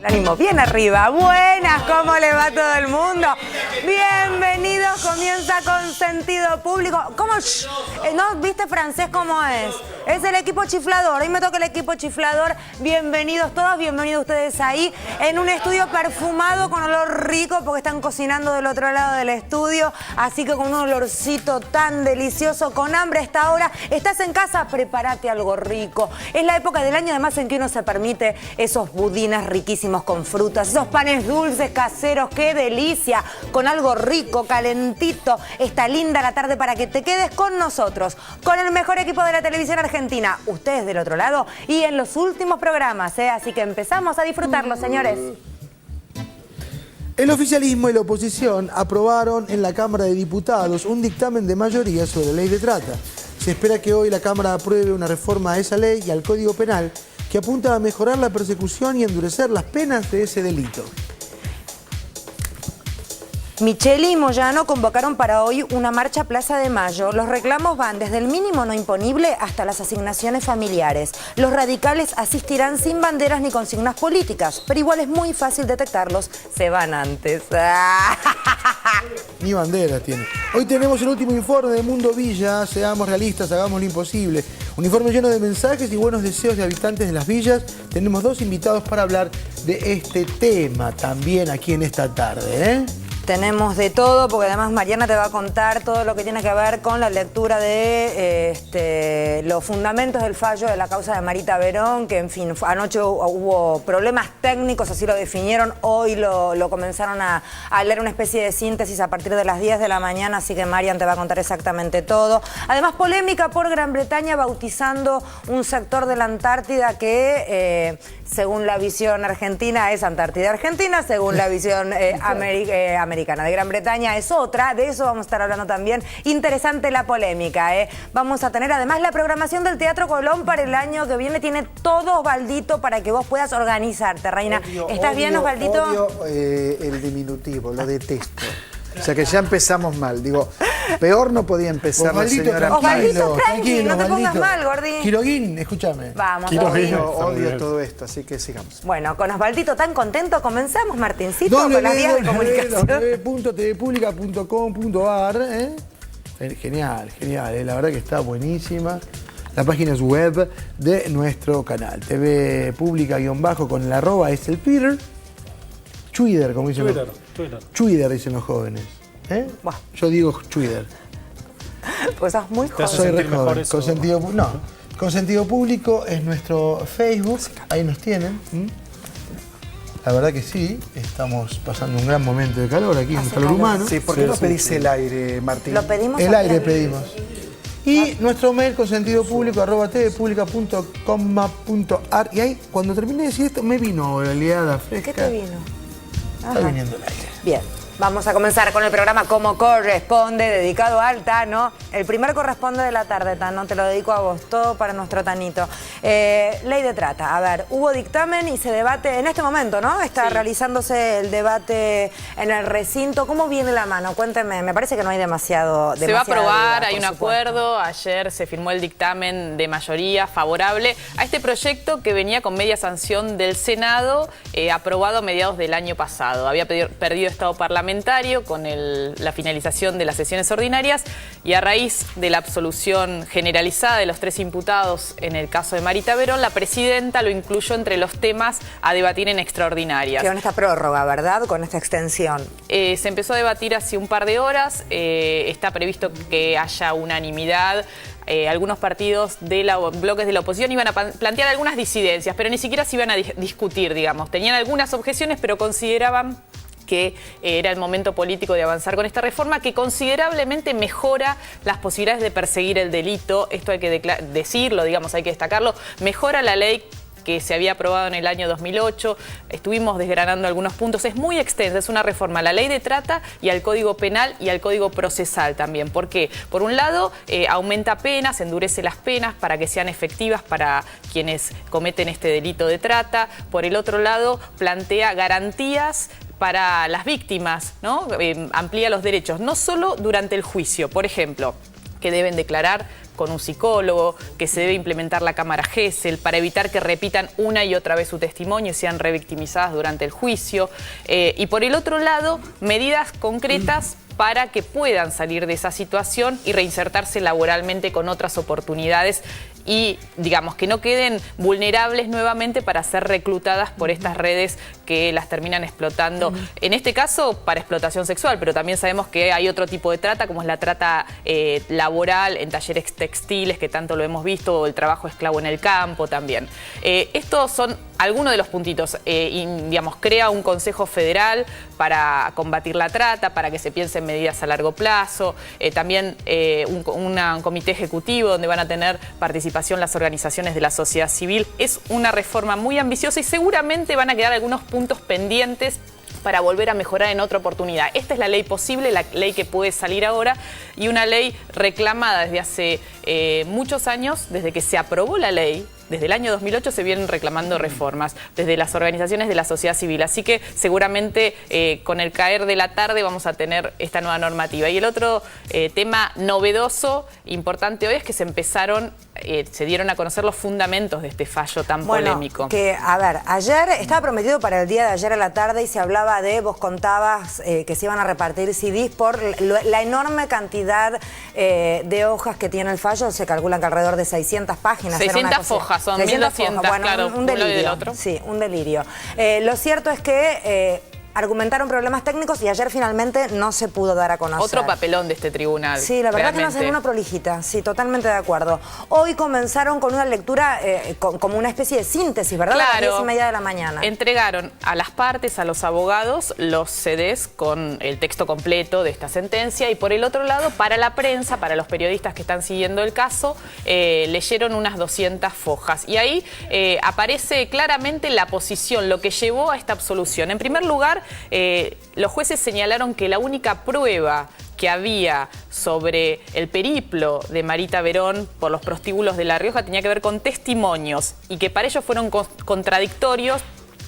Ánimo, bien arriba. Buenas, ¿cómo le va a todo el mundo? Bienvenidos, comienza con sentido público. ¿Cómo? ¿No viste francés cómo es? Es el equipo chiflador. Hoy me toca el equipo chiflador. Bienvenidos todos, bienvenidos ustedes ahí en un estudio perfumado con olor rico porque están cocinando del otro lado del estudio. Así que con un olorcito tan delicioso, con hambre a esta hora. ¿Estás en casa? Prepárate algo rico. Es la época del año además en que uno se permite esos budines riquísimos con frutas, esos panes dulces caseros, qué delicia, con algo rico, calentito. Está linda la tarde para que te quedes con nosotros, con el mejor equipo de la televisión argentina, ustedes del otro lado y en los últimos programas, así que empezamos a disfrutarlo, señores. El oficialismo y la oposición aprobaron en la Cámara de Diputados un dictamen de mayoría sobre la ley de trata. Se espera que hoy la Cámara apruebe una reforma a esa ley y al Código Penal que apunta a mejorar la persecución y endurecer las penas de ese delito. Micheli y Moyano convocaron para hoy una marcha a Plaza de Mayo. Los reclamos van desde el mínimo no imponible hasta las asignaciones familiares. Los radicales asistirán sin banderas ni consignas políticas, pero igual es muy fácil detectarlos. Se van antes. Ni banderas tiene. Hoy tenemos el último informe de Mundo Villa. Seamos realistas, hagamos lo imposible. Un informe lleno de mensajes y buenos deseos de habitantes de las villas. Tenemos dos invitados para hablar de este tema también aquí en esta tarde, Tenemos de todo, porque además Mariana te va a contar todo lo que tiene que ver con la lectura de los fundamentos del fallo de la causa de Marita Verón, que en fin, anoche hubo problemas técnicos, así lo definieron, hoy lo comenzaron a leer una especie de síntesis a partir de las 10 de la mañana, así que Marian te va a contar exactamente todo. Además, polémica por Gran Bretaña bautizando un sector de la Antártida que, según la visión argentina, es Antártida Argentina, según la visión americana de Gran Bretaña es otra. De eso vamos a estar hablando también. Interesante la polémica, Vamos a tener además la programación del Teatro Colón para el año que viene. Tiene todo Osvaldito para que vos puedas organizarte, Reina. ¿Estás bien, Osvaldito? Odio el diminutivo, lo detesto. O sea que ya empezamos mal. Digo, peor no podía empezar la señora. Osvaldito, tranqui, no te pongas mal, Gordi. Quiroguín, escúchame. Vamos, odio todo esto, así que sigamos. Bueno, con Osvaldito tan contento, comenzamos, Martincito, con las vías de comunicación. www.tvpublica.com.ar Genial, genial, la verdad que está buenísima. La página es web de nuestro canal. TV Pública _ con el @ es el Twitter. Twitter, como dicen Twitter. Twitter dicen los jóvenes. Buah. Yo digo Twitter. Pues sos muy joven. Soy re joven. Con sentido público es nuestro Facebook. Ahí nos tienen. La verdad que sí, estamos pasando un gran momento de calor aquí, un calor humano. Sí, ¿por qué no pedís el aire, Martín? Lo pedimos. El aire pedimos. Y nuestro mail consentidopúblico @tvpublica.com.ar. Y ahí, cuando terminé de decir esto, me vino la oleada fresca. ¿Qué te vino? Está viniendo el aire. Bien. Vamos a comenzar con el programa como corresponde, dedicado al Tano. El primer corresponde de la tarde, Tano, te lo dedico a vos, todo para nuestro Tanito. Ley de trata, a ver, hubo dictamen y se debate en este momento, ¿no? Está realizándose el debate en el recinto. ¿Cómo viene la mano? Cuénteme, me parece que no hay demasiado. Se va a aprobar, duda, hay un supuesto. acuerdo. Ayer se firmó el dictamen de mayoría favorable a este proyecto que venía con media sanción del Senado, aprobado a mediados del año pasado. Había perdido estado parlamentario con la finalización de las sesiones ordinarias y a raíz de la absolución generalizada de los 3 imputados en el caso de Marita Verón, la presidenta lo incluyó entre los temas a debatir en extraordinarias. Con esta prórroga, ¿verdad? Con esta extensión. Se empezó a debatir hace un par de horas, está previsto que haya unanimidad. Algunos partidos bloques de la oposición iban a plantear algunas disidencias, pero ni siquiera se iban a discutir, digamos. Tenían algunas objeciones, pero consideraban que era el momento político de avanzar con esta reforma que considerablemente mejora las posibilidades de perseguir el delito. Esto hay que decirlo, digamos, hay que destacarlo. Mejora la ley que se había aprobado en el año 2008. Estuvimos desgranando algunos puntos. Es muy extensa, es una reforma a la ley de trata y al Código Penal y al Código Procesal también. ¿Por qué? Por un lado, aumenta penas, endurece las penas para que sean efectivas para quienes cometen este delito de trata. Por el otro lado, plantea garantías para las víctimas, ¿no? Amplía los derechos, no solo durante el juicio, por ejemplo, que deben declarar con un psicólogo, que se debe implementar la cámara Gesell para evitar que repitan una y otra vez su testimonio y sean revictimizadas durante el juicio. Y por el otro lado, medidas concretas para que puedan salir de esa situación y reinsertarse laboralmente con otras oportunidades y, digamos, que no queden vulnerables nuevamente para ser reclutadas por estas redes que las terminan explotando. En este caso, para explotación sexual, pero también sabemos que hay otro tipo de trata, como es la trata laboral en talleres textiles, que tanto lo hemos visto, o el trabajo esclavo en el campo también. Estos son algunos de los puntitos. Digamos, crea un Consejo Federal para combatir la trata, para que se piense en medidas a largo plazo. También un comité ejecutivo donde van a tener participación las organizaciones de la sociedad civil. Es una reforma muy ambiciosa y seguramente van a quedar algunos puntos pendientes para volver a mejorar en otra oportunidad. Esta es la ley posible, la ley que puede salir ahora, y una ley reclamada desde hace muchos años, desde que se aprobó la ley. Desde el año 2008 se vienen reclamando reformas desde las organizaciones de la sociedad civil. Así que seguramente con el caer de la tarde vamos a tener esta nueva normativa. Y el otro tema novedoso, importante hoy, es que se dieron a conocer los fundamentos de este fallo tan polémico. A ver, ayer estaba prometido para el día de ayer a la tarde y se hablaba vos contabas que se iban a repartir CDs por la enorme cantidad de hojas que tiene el fallo. Se calculan que alrededor de 600 páginas. 600 hojas. Son 1.200, bueno, claro, un delirio. Uno y del otro. Sí, un delirio. Lo cierto es que argumentaron problemas técnicos y ayer finalmente no se pudo dar a conocer. Otro papelón de este tribunal. Sí, la verdad realmente. que no hacen una prolijita, sí, totalmente de acuerdo. Hoy comenzaron con una lectura como una especie de síntesis, ¿verdad? Claro. A las 10:30 de la mañana. Entregaron a las partes, a los abogados, los CDs con el texto completo de esta sentencia, y por el otro lado, para la prensa, para los periodistas que están siguiendo el caso, leyeron unas 200 fojas. Y ahí aparece claramente la posición, lo que llevó a esta absolución. En primer lugar, los jueces señalaron que la única prueba que había sobre el periplo de Marita Verón por los prostíbulos de La Rioja tenía que ver con testimonios y que para ellos fueron contradictorios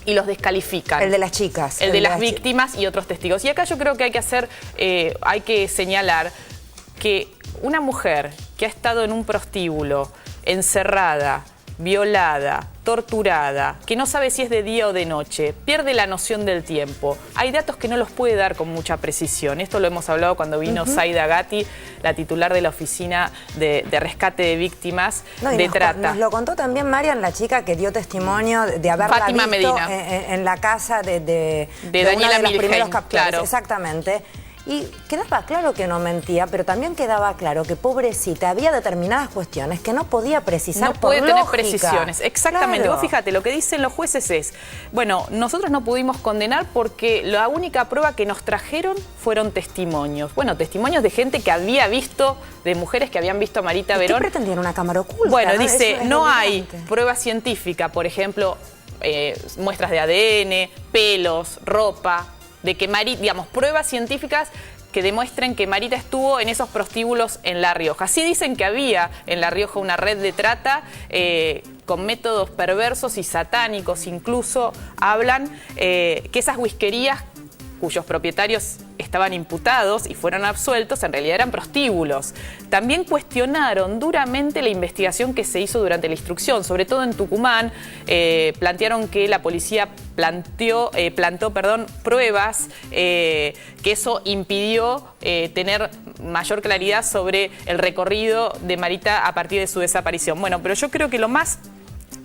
y los descalifican. El de las chicas. El de las víctimas y otros testigos. Y acá yo creo que hay que señalar que una mujer que ha estado en un prostíbulo, encerrada, violada, torturada, que no sabe si es de día o de noche, pierde la noción del tiempo. Hay datos que no los puede dar con mucha precisión. Esto lo hemos hablado cuando vino Zaida Gatti, la titular de la Oficina de Rescate de Víctimas de Trata. Nos lo contó también Marian, la chica que dio testimonio de haberla Fátima visto Medina. en la casa de Daniela uno de los Milgem, primeros captores. claro. Exactamente. Y quedaba claro que no mentía, pero también quedaba claro que, pobrecita, había determinadas cuestiones que no podía precisar. No puede tener lógica. Precisiones, exactamente. Claro. Vos fíjate, lo que dicen los jueces es, bueno, nosotros no pudimos condenar porque la única prueba que nos trajeron fueron testimonios. Bueno, testimonios de gente que había visto, de mujeres que habían visto a Marita Verón. ¿Qué pretendían? ¿Una cámara oculta? Bueno, ¿no? dice, no hay delirante. prueba científica, por ejemplo, muestras de ADN, pelos, ropa, de que Marita, digamos, pruebas científicas que demuestren que Marita estuvo en esos prostíbulos en La Rioja. Sí dicen que había en La Rioja una red de trata con métodos perversos y satánicos. Incluso hablan que esas whiskerías cuyos propietarios estaban imputados y fueron absueltos, en realidad eran prostíbulos. También cuestionaron duramente la investigación que se hizo durante la instrucción, sobre todo en Tucumán. Plantearon que la policía plantó pruebas, que eso impidió tener mayor claridad sobre el recorrido de Marita a partir de su desaparición. Bueno, pero yo creo que lo más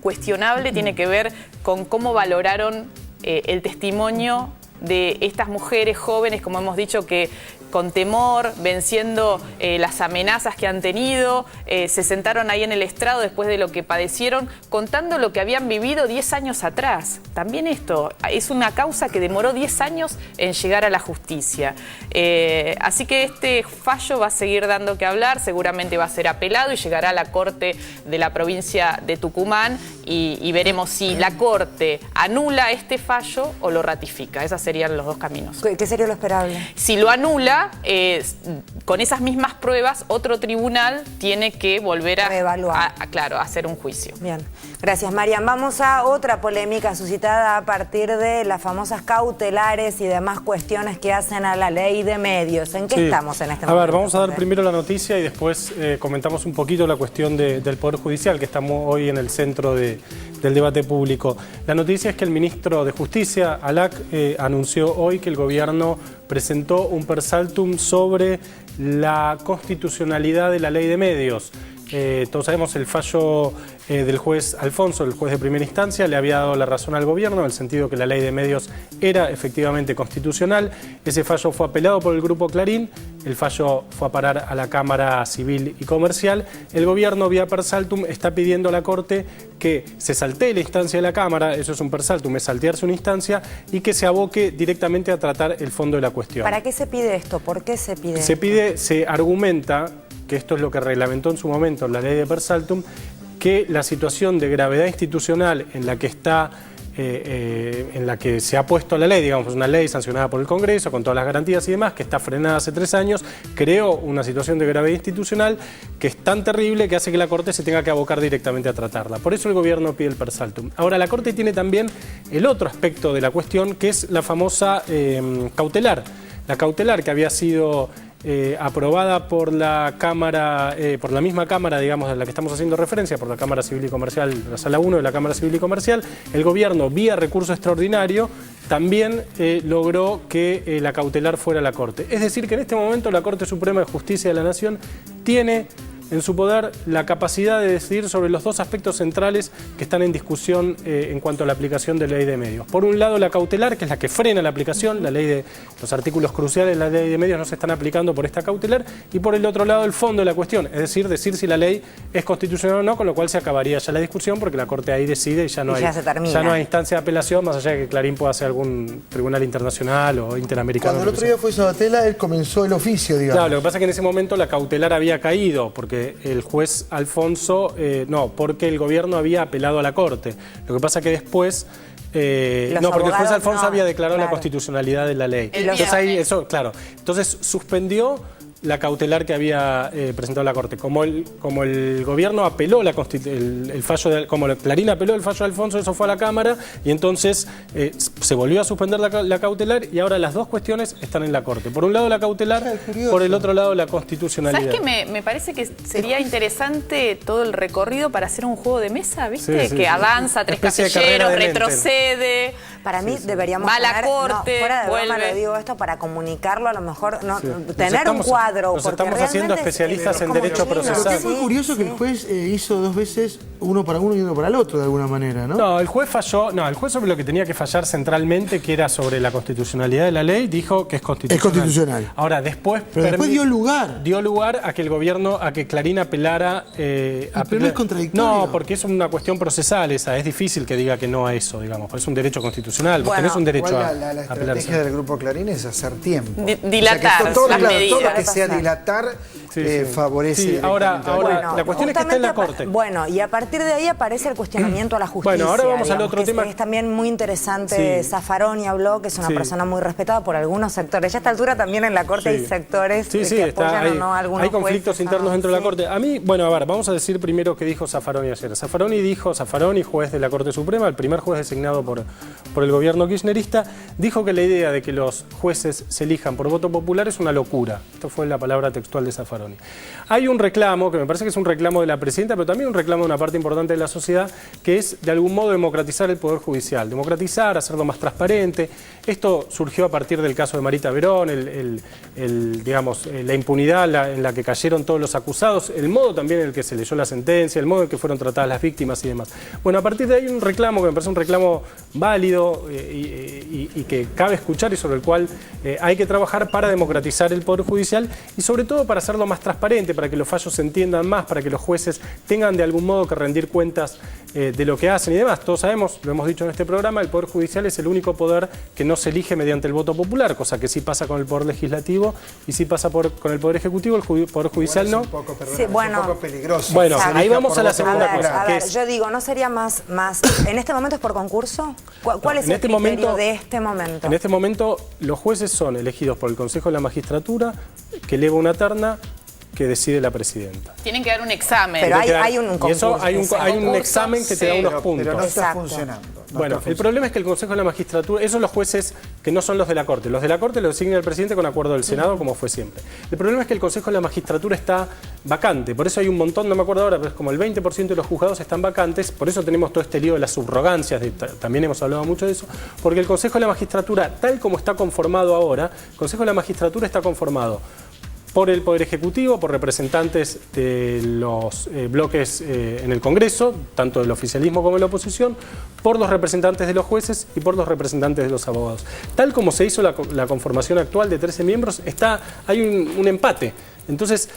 cuestionable tiene que ver con cómo valoraron el testimonio de estas mujeres jóvenes, como hemos dicho, que con temor, venciendo las amenazas que han tenido, se sentaron ahí en el estrado después de lo que padecieron, contando lo que habían vivido 10 años atrás. También esto es una causa que demoró 10 años en llegar a la justicia. Así que este fallo va a seguir dando que hablar, seguramente va a ser apelado y llegará a la Corte de la provincia de Tucumán y veremos si la Corte anula este fallo o lo ratifica. Esa sería serían los dos caminos. ¿Qué sería lo esperable? Si lo anula, con esas mismas pruebas, otro tribunal tiene que volver a reevaluar. Claro, a hacer un juicio. Bien, gracias Marian. Vamos a otra polémica suscitada a partir de las famosas cautelares y demás cuestiones que hacen a la ley de medios. ¿En qué estamos en este momento? A ver, vamos a dar primero la noticia y después comentamos un poquito la cuestión del Poder Judicial, que estamos hoy en el centro del debate público. La noticia es que el ministro de Justicia, Alac, anunció hoy que el gobierno presentó un per saltum sobre la constitucionalidad de la ley de medios. Todos sabemos el fallo del juez Alfonso, el juez de primera instancia, le había dado la razón al gobierno en el sentido que la ley de medios era efectivamente constitucional. Ese fallo fue apelado por el Grupo Clarín, el fallo fue a parar a la Cámara Civil y Comercial. El gobierno, vía per saltum, está pidiendo a la Corte que se saltee la instancia de la Cámara, eso es un per saltum, es saltearse una instancia, y que se aboque directamente a tratar el fondo de la cuestión. ¿Para qué se pide esto? ¿Por qué se pide esto? Se argumenta, que esto es lo que reglamentó en su momento la ley de per saltum, que la situación de gravedad institucional en la que está, en la que se ha puesto la ley, digamos, una ley sancionada por el Congreso con todas las garantías y demás, que está frenada hace 3 años, creó una situación de gravedad institucional que es tan terrible que hace que la Corte se tenga que abocar directamente a tratarla. Por eso el gobierno pide el per saltum. Ahora, la Corte tiene también el otro aspecto de la cuestión, que es la famosa cautelar. La cautelar que había sido aprobada por la Cámara, por la misma Cámara, digamos, a la que estamos haciendo referencia, por la Cámara Civil y Comercial, la Sala 1 de la Cámara Civil y Comercial. El gobierno, vía recurso extraordinario, también logró que la cautelar fuera a la Corte. Es decir, que en este momento la Corte Suprema de Justicia de la Nación tiene en su poder la capacidad de decidir sobre los dos aspectos centrales que están en discusión en cuanto a la aplicación de la ley de medios. Por un lado, la cautelar, que es la que frena la aplicación, la ley de los artículos cruciales de la ley de medios no se están aplicando por esta cautelar, y por el otro lado, el fondo de la cuestión, es decir si la ley es constitucional o no, con lo cual se acabaría ya la discusión porque la Corte ahí decide y ya no hay instancia de apelación, más allá de que Clarín pueda hacer algún tribunal internacional o interamericano. Cuando el otro día fue Sabatella, él comenzó el oficio, digamos. Claro, lo que pasa es que en ese momento la cautelar había caído, porque el juez Alfonso, porque el gobierno había apelado a la Corte. Lo que pasa es que después, porque el juez Alfonso había declarado la constitucionalidad de la ley. Entonces ahí, entonces suspendió la cautelar que había presentado la Corte. Como el gobierno apeló el fallo, como Clarín apeló el fallo de Alfonso, eso fue a la Cámara, y entonces se volvió a suspender la cautelar, y ahora las dos cuestiones están en la Corte. Por un lado la cautelar, por el otro lado la constitucionalidad. ¿Sabes qué? Me parece que sería interesante todo el recorrido para hacer un juego de mesa, ¿viste? Sí, que avanza, tres casilleros, retrocede. Para mí deberíamos va a la Corte, fuera de broma vuelve. lo digo esto para comunicarlo, a lo mejor tener un cuadro. Nos estamos haciendo especialistas en derecho procesal. Es muy curioso que el juez hizo 2 veces, uno para uno y uno para el otro, de alguna manera, ¿no? No, el juez falló, el juez sobre lo que tenía que fallar centralmente, que era sobre la constitucionalidad de la ley, dijo que es constitucional. Es constitucional. Ahora, después dio lugar. Dio lugar a que el gobierno, a que Clarín apelara. Pero no es contradictorio. No, porque es una cuestión procesal esa, es difícil que diga que no a eso, digamos, es un derecho constitucional, vos tenés un derecho a la apelar. estrategia del Grupo Clarín es hacer tiempo. Dilatar todo las medidas. Todo lo que sea dilatar favorece. Sí, ahora la cuestión es que está en la Corte. Bueno, y a partir de ahí aparece el cuestionamiento a la justicia. Bueno, ahora vamos al otro tema. Es también muy interesante. Zaffaroni habló, que es una persona muy respetada por algunos sectores. Ya a esta altura también en la Corte hay sectores que apoyan o no a algunos hay conflictos jueces, internos dentro de la Corte. A mí, vamos a decir primero qué dijo Zaffaroni ayer. Zaffaroni, juez de la Corte Suprema, el primer juez designado por el gobierno kirchnerista, dijo que la idea de que los jueces se elijan por voto popular es una locura. Esto fue la palabra textual de Zaffaroni. Hay un reclamo, que me parece que es un reclamo de la presidenta, pero también un reclamo de una parte importante de la sociedad, que es de algún modo democratizar el Poder Judicial. Democratizar, hacerlo más transparente. Esto surgió a partir del caso de Marita Verón, la impunidad en la que cayeron todos los acusados, el modo también en el que se leyó la sentencia, el modo en que fueron tratadas las víctimas y demás. Bueno, a partir de ahí hay un reclamo que me parece un reclamo válido y que cabe escuchar y sobre el cual hay que trabajar para democratizar el Poder Judicial, y sobre todo para hacerlo más transparente, para que los fallos se entiendan más, para que los jueces tengan de algún modo que rendir cuentas de lo que hacen y demás. Todos sabemos, lo hemos dicho en este programa, el Poder Judicial es el único poder que no se elige mediante el voto popular, cosa que sí pasa con el Poder Legislativo y sí pasa con el Poder Ejecutivo, el Poder Judicial no. Es un poco, perdón, Sí, bueno, es un poco peligroso. Bueno, Exacto. ahí vamos a la segunda A cosa. ver, yo digo, ¿no sería más... ¿En este momento es por concurso? ¿Cuál es el criterio de este momento? En este momento los jueces son elegidos por el Consejo de la Magistratura, que eleva una terna que decide la presidenta. Tienen que dar un examen. Pero hay un concurso. Y eso hay un Concurso, examen que te da sí. unos puntos. Pero no está Exacto. funcionando. No Bueno, está el problema es que el Consejo de la Magistratura, esos son los jueces que no son los de la Corte. Los de la Corte los designa el presidente con acuerdo del Senado, como fue siempre. El problema es que el Consejo de la Magistratura está vacante. Por eso hay un montón, no me acuerdo ahora, pero es como el 20% de los juzgados están vacantes. Por eso tenemos todo este lío de las subrogancias, también hemos hablado mucho de eso. Porque el Consejo de la Magistratura, tal como está conformado ahora, el Consejo de la Magistratura está conformado por el Poder Ejecutivo, por representantes de los bloques en el Congreso, tanto del oficialismo como de la oposición, por los representantes de los jueces y por los representantes de los abogados. Tal como se hizo la conformación actual de 13 miembros, hay un empate. Entonces,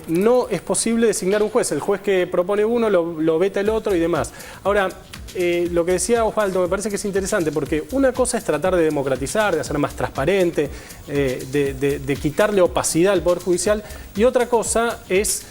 no es posible designar un juez. El juez que propone uno lo veta el otro y demás. Ahora, lo que decía Osvaldo me parece que es interesante, porque una cosa es tratar de democratizar, de hacer más transparente, de quitarle opacidad al Poder Judicial, y otra cosa es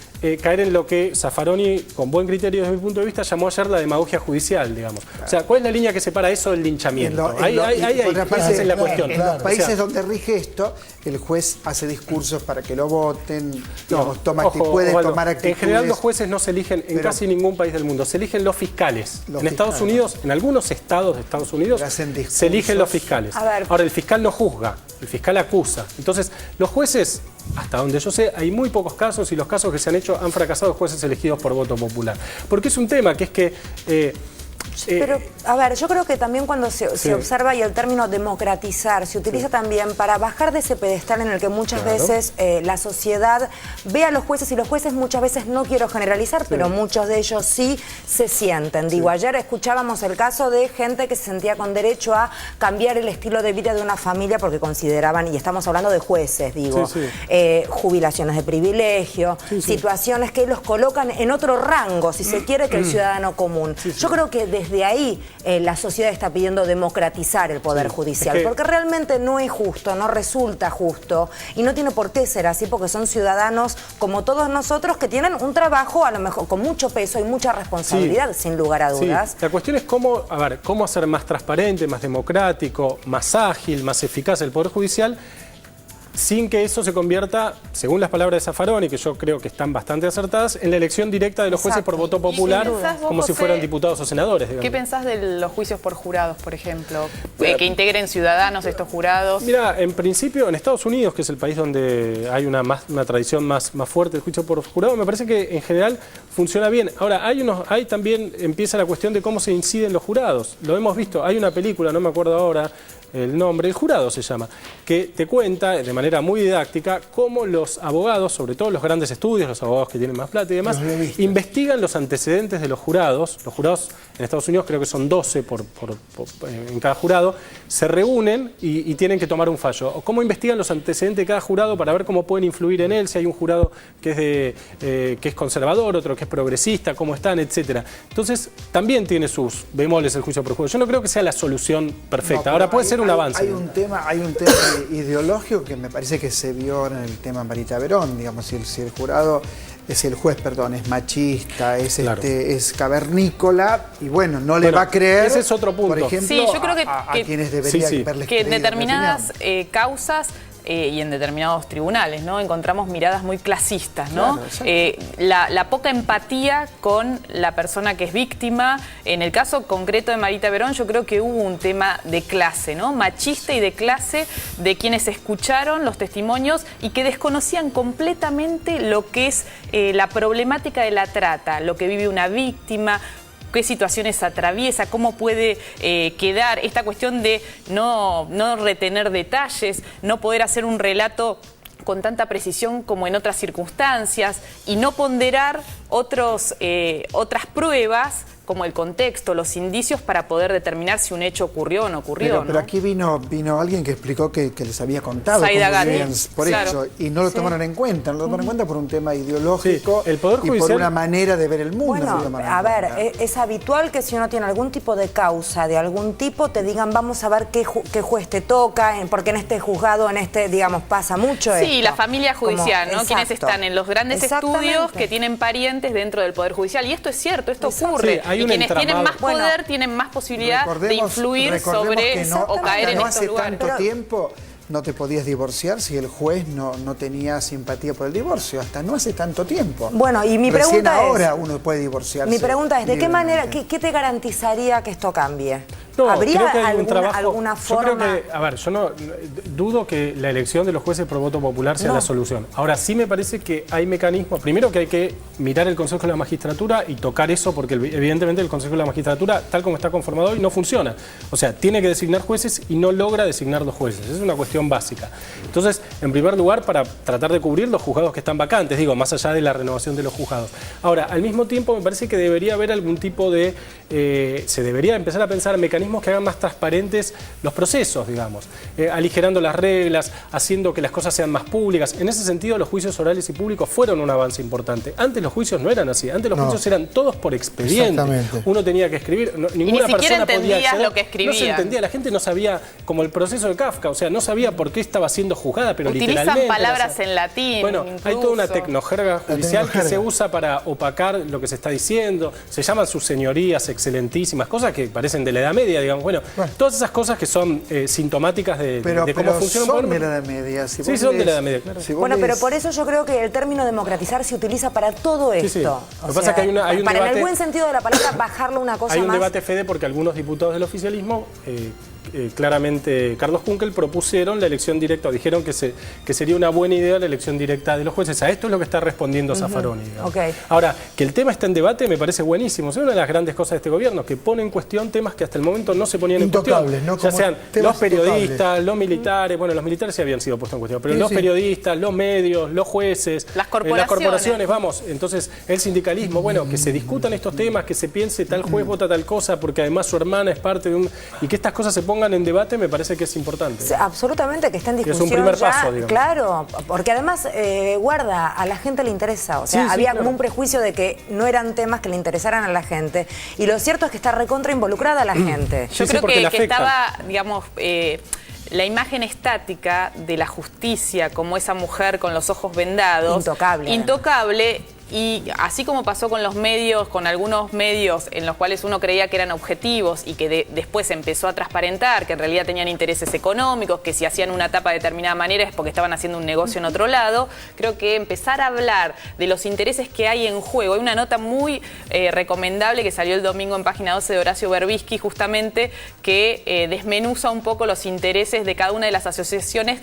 caer en lo que Zaffaroni, con buen criterio desde mi punto de vista, llamó ayer la demagogia judicial, digamos. O sea, ¿cuál es la línea que separa eso del linchamiento? Esa es la cuestión. En los países donde rige esto, el juez hace discursos para que lo voten, digamos, puede tomar actitudes. En general los jueces no se eligen en casi ningún país del mundo, se eligen los fiscales. En Estados Unidos, en algunos estados de Estados Unidos, se eligen los fiscales. Ahora, el fiscal no juzga, el fiscal acusa. Entonces, los jueces, hasta donde yo sé, hay muy pocos casos, y los casos que se han hecho han fracasado jueces elegidos por voto popular. Porque es un tema que es que... Pero, a ver, yo creo que también cuando se observa, y el término democratizar se utiliza también para bajar de ese pedestal en el que muchas veces la sociedad ve a los jueces, y los jueces muchas veces, no quiero generalizar, pero muchos de ellos sí se sienten. Digo, ayer escuchábamos el caso de gente que se sentía con derecho a cambiar el estilo de vida de una familia porque consideraban, y estamos hablando de jueces, digo, jubilaciones de privilegio, situaciones que los colocan en otro rango, si se quiere, que el ciudadano común. Yo creo que desde ahí la sociedad está pidiendo democratizar el Poder Judicial, porque realmente no es justo, no resulta justo, y no tiene por qué ser así, porque son ciudadanos como todos nosotros que tienen un trabajo a lo mejor con mucho peso y mucha responsabilidad, sin lugar a dudas. La cuestión es cómo hacer más transparente, más democrático, más ágil, más eficaz el Poder Judicial, sin que eso se convierta, según las palabras de Zaffaroni, que yo creo que están bastante acertadas, en la elección directa de los jueces por voto popular, como si fueran diputados o senadores, digamos. ¿Qué pensás de los juicios por jurados, por ejemplo? Que integren ciudadanos estos jurados. Mira, en principio, en Estados Unidos, que es el país donde hay una tradición más fuerte del juicio por jurado, me parece que en general funciona bien. Ahora, hay también empieza la cuestión de cómo se inciden los jurados. Lo hemos visto, hay una película, no me acuerdo ahora el nombre, El Jurado se llama, que te cuenta de manera muy didáctica cómo los abogados, sobre todo los grandes estudios, los abogados que tienen más plata y demás, investigan los antecedentes de los jurados. Los jurados en Estados Unidos creo que son 12 en cada jurado, se reúnen y tienen que tomar un fallo. O cómo investigan los antecedentes de cada jurado para ver cómo pueden influir en él, si hay un jurado que es conservador, otro que es progresista, cómo están, etcétera. Entonces, también tiene sus bemoles el juicio por jurado. Yo no creo que sea la solución perfecta. Ahora puede ser un avance. Hay un tema ideológico que me parece que se vio en el tema Marita Verón, digamos, si el jurado, si el juez, perdón, es machista, es cavernícola, y bueno, no le va a creer. Ese es otro punto. Por ejemplo, yo creo a quienes deberían verles que en creído, determinadas causas y en determinados tribunales, ¿no? Encontramos miradas muy clasistas, ¿no? La poca empatía con la persona que es víctima. En el caso concreto de Marita Verón, yo creo que hubo un tema de clase, ¿no? Machista y de clase de quienes escucharon los testimonios y que desconocían completamente lo que es la problemática de la trata, lo que vive una víctima, qué situaciones atraviesa, cómo puede quedar esta cuestión de no retener detalles, no poder hacer un relato con tanta precisión como en otras circunstancias y no ponderar otras pruebas como el contexto, los indicios para poder determinar si un hecho ocurrió o no ocurrió. Pero aquí vino alguien que explicó que les había contado Zaida cómo Gatti, vivían por claro. eso, y no lo tomaron en cuenta. No lo tomaron en cuenta por un tema ideológico Sí, el Poder y por Judicial- una manera de ver el mundo. no lo Bueno, tomaron a en ver, cuenta. es habitual que si uno tiene algún tipo de causa de algún tipo, te digan, vamos a ver qué juez te toca, porque en este juzgado, digamos, pasa mucho Sí, esto. la familia judicial, Como- ¿no? Quienes exacto. están en los grandes Exactamente. estudios que tienen parientes dentro del Poder Judicial. Y esto es cierto, esto Exacto. ocurre. Sí, hay y un quienes tienen entramado. más poder Bueno, tienen más posibilidad de Recordemos influir sobre que no, o caer en no estos hace lugares. tanto tiempo no te podías divorciar si el juez no tenía simpatía por el divorcio. Hasta no hace tanto tiempo. Bueno, y mi Recién pregunta es... ahora uno puede divorciarse. Mi pregunta es, ¿de qué manera, libremente. qué te garantizaría que esto cambie? No, ¿Habría creo que hay un alguna, trabajo. alguna forma? Yo creo que, a ver, yo no dudo que la elección de los jueces por voto popular sea No. la solución. Ahora sí me parece que hay mecanismos. Primero que hay que mirar el Consejo de la Magistratura y tocar eso, porque evidentemente el Consejo de la Magistratura, tal como está conformado hoy, no funciona. O sea, tiene que designar jueces y no logra designar los jueces. Es una cuestión básica. Entonces, en primer lugar, para tratar de cubrir los juzgados que están vacantes, digo, más allá de la renovación de los juzgados. Ahora, al mismo tiempo, me parece que debería haber algún tipo de... se debería empezar a pensar mecanismos que hagan más transparentes los procesos, digamos, aligerando las reglas, haciendo que las cosas sean más públicas. En ese sentido, los juicios orales y públicos fueron un avance importante. Antes los juicios no eran así, antes los juicios eran todos por expediente. Exactamente. Uno tenía que escribir, ninguna siquiera persona podía entendías acceder. lo que escribían. No se entendía, la gente no sabía, como el proceso de Kafka, o sea, no sabía por qué estaba siendo juzgada, pero Utilizan literalmente... palabras en latín. Bueno, hay toda una incluso. tecnojerga judicial que se usa para opacar lo que se está diciendo, se llaman sus señorías excelentísimas, cosas que parecen de la Edad Media, digamos. Bueno, todas esas cosas que son sintomáticas de cómo funciona son un poder. de la Edad Media. Si Sí, vos son de la lees- Edad Media, claro. si vos Bueno, pero lees- por eso yo creo que el término democratizar se utiliza para todo esto. Sí, sí. O Lo que pasa es que hay un para en debate- el buen sentido de la palabra bajarlo una cosa Hay un más. debate, Fede, porque algunos diputados del oficialismo, claramente Carlos Kunkel, propusieron la elección directa, o dijeron que sería una buena idea la elección directa de los jueces. A esto es lo que está respondiendo Zaffaroni, digamos. Ok. Ahora, que el tema está en debate me parece buenísimo. Es una de las grandes cosas de este gobierno, que pone en cuestión temas que hasta el momento no se ponían en Intocables, cuestión. ¿no? Ya Como sean temas los periodistas, intocables. los militares, bueno, los militares sí habían sido puestos en cuestión, pero Sí, los sí. periodistas, los medios, los jueces, Las corporaciones. vamos, entonces el sindicalismo, bueno, que se discutan estos temas, que se piense tal juez vota tal cosa, porque además su hermana es parte de un... y que estas cosas se pongan en debate me parece que es importante. Sí, absolutamente, que está en es un discusión primer ya, paso, digamos. claro, porque además, guarda, a la gente le interesa, o sea, Sí, sí, había claro. como un prejuicio de que no eran temas que le interesaran a la gente, y lo cierto es que está recontra involucrada la gente. Yo Sí, sí, creo porque que le afecta. estaba, digamos, la imagen estática de la justicia como esa mujer con los ojos vendados. Intocable. Intocable. Y así como pasó con los medios, con algunos medios en los cuales uno creía que eran objetivos y que después empezó a transparentar que en realidad tenían intereses económicos, que si hacían una tapa de determinada manera es porque estaban haciendo un negocio en otro lado, creo que empezar a hablar de los intereses que hay en juego. Hay una nota muy recomendable que salió el domingo en Página 12 de Horacio Berbisky, justamente, que desmenuza un poco los intereses de cada una de las asociaciones,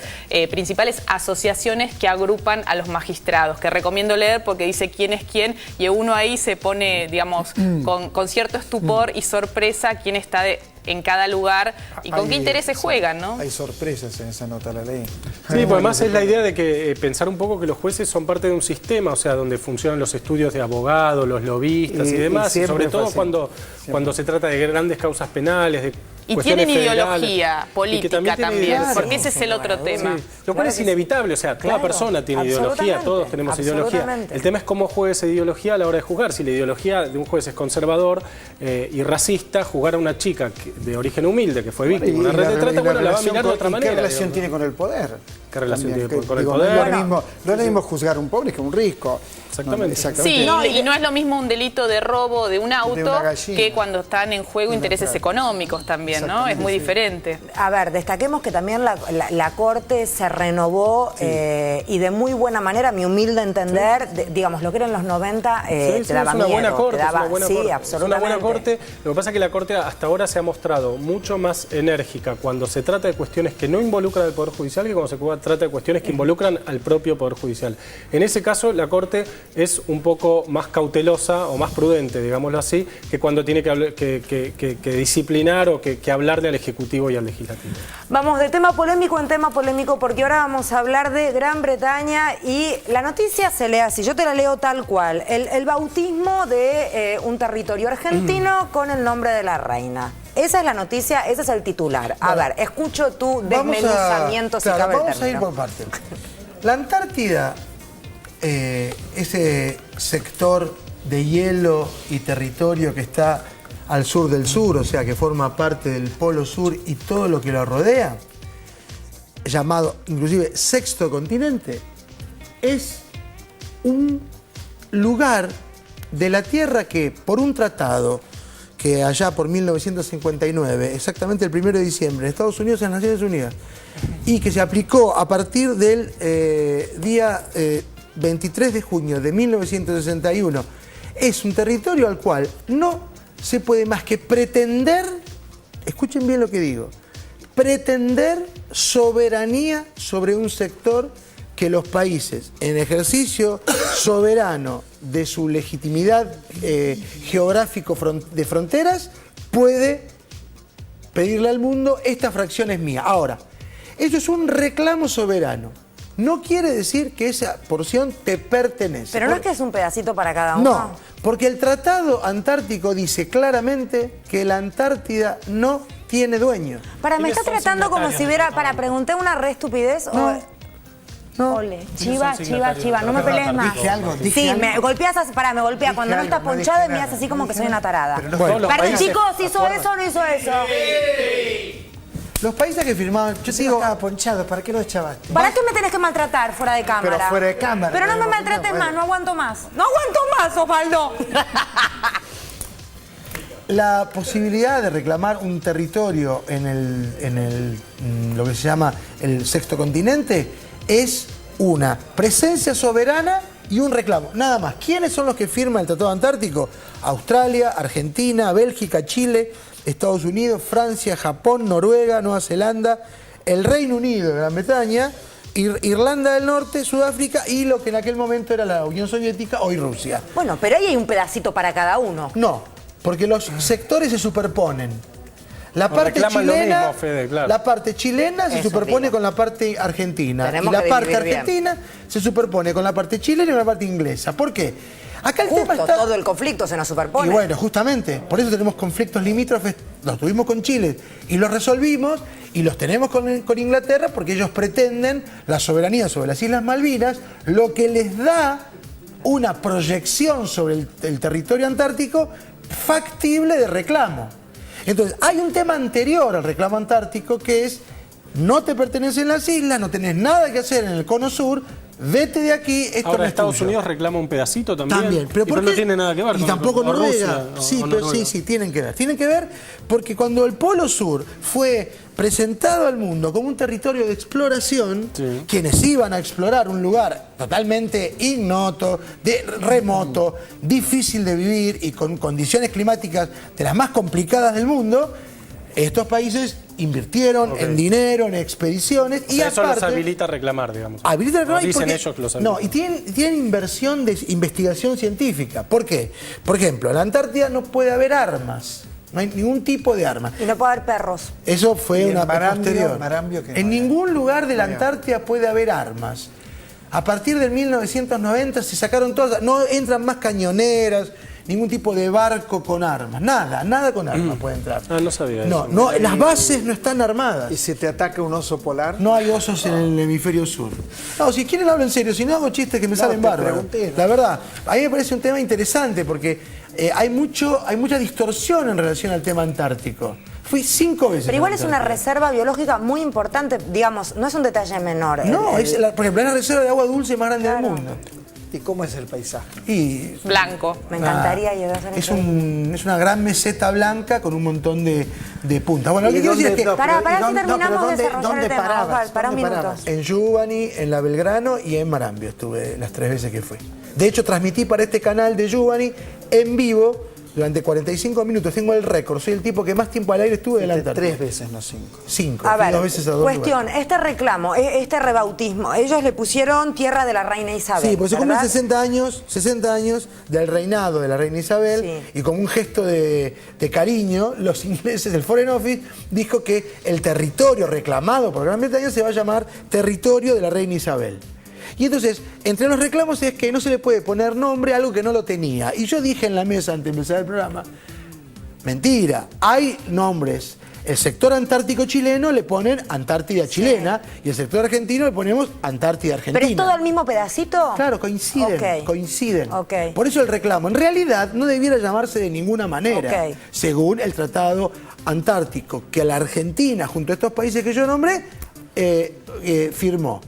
principales asociaciones que agrupan a los magistrados, que recomiendo leer porque dice quién es quién, y uno ahí se pone, digamos, con cierto estupor y sorpresa quién está en cada lugar y con qué intereses juegan, ¿no? Hay sorpresas en esa nota, la ley. Sí, pues además es la idea de que pensar un poco que los jueces son parte de un sistema, o sea, donde funcionan los estudios de abogados, los lobistas y Y demás, siempre sobre todo fue así. cuando se trata de grandes causas penales, de Y cuestiones tienen federales, ideología y que política tiene también, ideología. porque ese es el otro tema. Sí, lo cual es inevitable, o sea, toda Claro, persona tiene ideología, absolutamente, todos tenemos ideología. absolutamente. El tema es cómo juega esa ideología a la hora de juzgar. Si la ideología de un juez es conservador y racista, jugar a una chica de origen humilde, que fue víctima de una red de trata, bueno, la va a mirar de otra manera. ¿Qué relación digamos. tiene con el poder? ¿Qué relación También, tiene con el digo, poder? No es lo mismo juzgar a un pobre que a un rico. Exactamente. Sí, y no es lo mismo un delito de robo de un auto una gallina. que cuando están en juego intereses económicos también, ¿no? Es muy diferente. A ver, destaquemos que también la Corte se renovó y de muy buena manera, a mi humilde entender, digamos, lo que eran los 90, te daba es una miedo. buena corte, te daba, es una buena sí, corte. absolutamente. Es una buena corte. Lo que pasa es que la corte hasta ahora se ha mostrado mucho más enérgica cuando se trata de cuestiones que no involucran al Poder Judicial que cuando trata de cuestiones que involucran al propio Poder Judicial. En ese caso, la Corte es un poco más cautelosa o más prudente, digámoslo así, que cuando tiene que disciplinar o que hablarle al Ejecutivo y al Legislativo. Vamos de tema polémico en tema polémico porque ahora vamos a hablar de Gran Bretaña y la noticia se lee así, yo te la leo tal cual, el bautismo de un territorio argentino con el nombre de la reina. Esa es la noticia, ese es el titular. A ver, escucho tu desmenuzamiento si cabe el vamos a ir término. por partes. La Antártida, ese sector de hielo y territorio que está al sur del sur, o sea, que forma parte del Polo Sur y todo lo que lo rodea, llamado inclusive Sexto Continente, es un lugar de la Tierra que, por un tratado que allá por 1959, exactamente el 1 de diciembre, en Estados Unidos y en las Naciones Unidas, y que se aplicó a partir del día 23 de junio de 1961, es un territorio al cual no se puede más que pretender, escuchen bien lo que digo, pretender soberanía sobre un sector que los países, en ejercicio soberano de su legitimidad geográfico de fronteras, puede pedirle al mundo, esta fracción es mía. Ahora, eso es un reclamo soberano. No quiere decir que esa porción te pertenece. Pero no es que es un pedacito para cada uno. No, porque el Tratado Antártico dice claramente que la Antártida no tiene dueño. Me está tratando como si hubiera, pregunté una re estupidez No. Ole, chiva, no me pelees más. Dije algo. Me golpeas así, me golpea. Cuando no estás ponchado y me haces así como que soy una tarada. Perdón, chicos, ¿hizo eso o no hizo eso? Los países que firmaban, yo te digo, estaba ponchado, ¿para qué lo echabaste? ¿Para qué me tenés que maltratar fuera de cámara? Pero fuera de cámara. Pero no me maltrates más, no aguanto más. No aguanto más, Osvaldo. la posibilidad de reclamar un territorio en lo que se llama el Sexto Continente es una presencia soberana y un reclamo, nada más. ¿Quiénes son los que firman el Tratado Antártico? Australia, Argentina, Bélgica, Chile, Estados Unidos, Francia, Japón, Noruega, Nueva Zelanda, el Reino Unido, Gran Bretaña, Irlanda del Norte, Sudáfrica y lo que en aquel momento era la Unión Soviética, hoy Rusia. Bueno, pero ahí hay un pedacito para cada uno. No, porque los sectores se superponen. La parte chilena, mismo, Fede, claro. La parte chilena se Eso superpone digo. con la parte argentina. Tenemos y la que parte dividir bien. argentina se superpone con la parte chilena y con la parte inglesa. ¿Por qué? Acá el tema Justo, está... todo el conflicto se nos superpone. Y bueno, justamente, por eso tenemos conflictos limítrofes, los tuvimos con Chile y los resolvimos, y los tenemos con Inglaterra porque ellos pretenden la soberanía sobre las Islas Malvinas, lo que les da una proyección sobre el territorio antártico factible de reclamo. Entonces, hay un tema anterior al reclamo antártico que es: no te pertenecen las islas, no tenés nada que hacer en el cono sur, vete de aquí, esto Ahora no es Estados tuyo. Unidos reclama un pedacito también. También, pero ¿por qué? no tiene nada que ver y con tampoco o Noruega. Rusia, Sí, o pero Noruega. sí, tienen que ver. Tienen que ver porque cuando el Polo Sur fue presentado al mundo como un territorio de exploración, Sí. quienes iban a explorar un lugar totalmente ignoto, remoto, difícil de vivir y con condiciones climáticas de las más complicadas del mundo, estos países invirtieron en dinero, en expediciones O y sea, eso los aparte... habilita a reclamar, digamos. Habilita a reclamar No, dicen porque- ellos que los no, habilitan. y tienen inversión de investigación científica. ¿Por qué? Por ejemplo, en la Antártida no puede haber armas. No hay ningún tipo de arma. Y no puede haber perros. Eso fue Y en una posterior. Marambio que no En hay. ningún lugar de la Antártida puede haber armas. A partir del 1990 se sacaron todas, no entran más cañoneras, ningún tipo de barco con armas, nada con armas puede entrar. Ah, no sabía No, eso. no, las bases no están armadas. ¿Y si te ataca un oso polar? No hay osos en el hemisferio sur. No, si quieren hablo en serio, si no hago chistes que me salen te bárbaros. pregunté, ¿no? La verdad, a mí me parece un tema interesante porque hay mucha distorsión en relación al tema antártico. Fui 5 veces. Pero igual a es una Antártida. reserva biológica muy importante, digamos, no es un detalle menor. No, por ejemplo, es la reserva de agua dulce más grande del mundo. ¿Y cómo es el paisaje? Y Blanco. Me encantaría ir a hacer es, eso. es una gran meseta blanca con un montón de puntas. Bueno, lo que ¿Y quiero decir dónde- es que Pará, ¿y si dónde- terminamos pero de desarrollar ¿dónde el tema, parabas? Osval, pará un ¿Dónde minuto. parabas? en Yubani, en La Belgrano y en Marambio estuve las 3 veces que fui. De hecho, transmití para este canal de Yubani en vivo durante 45 minutos. Tengo el récord. Soy el tipo que más tiempo al aire estuve de la Antártida. 3 veces, no 5. 5. A ver, 2 veces a 2 cuestión, lugares. este reclamo, este rebautismo, ellos le pusieron tierra de la reina Isabel. Sí, porque se cumplen ¿verdad? 60 años del reinado de la reina Isabel, Sí. y como un gesto de cariño, los ingleses, el Foreign Office, dijo que el territorio reclamado por Gran Bretaña se va a llamar territorio de la reina Isabel. Y entonces, entre los reclamos es que no se le puede poner nombre a algo que no lo tenía. Y yo dije en la mesa antes de empezar el programa, mentira, hay nombres. El sector antártico chileno le ponen Antártida chilena, y el sector argentino le ponemos Antártida argentina. ¿Pero es todo el mismo pedacito? Claro, coinciden, Ok. coinciden. Ok. Por eso el reclamo. En realidad no debiera llamarse de ninguna manera, Ok. según el Tratado Antártico, que la Argentina, junto a estos países que yo nombré, firmó.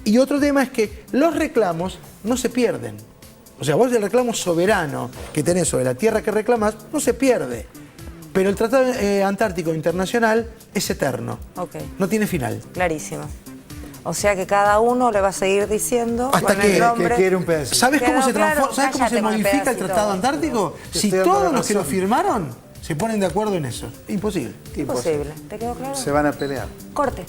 Y otro tema es que los reclamos no se pierden. O sea, vos el reclamo soberano que tenés sobre la tierra que reclamás no se pierde. Pero el Tratado Antártico Internacional es eterno. Ok. No tiene final. Clarísimo. O sea que cada uno le va a seguir diciendo Hasta con que- el nombre. Que quiere un pedacito. ¿Sabes cómo Quedó se claro, transforma? ¿Sabes cómo se cállate con el modifica el pedacito. Tratado Antártico? Si Estoy dando todos la los que lo razón. firmaron se ponen de acuerdo en eso. Imposible. Imposible. ¿Te quedó claro? Se van a pelear. Corte.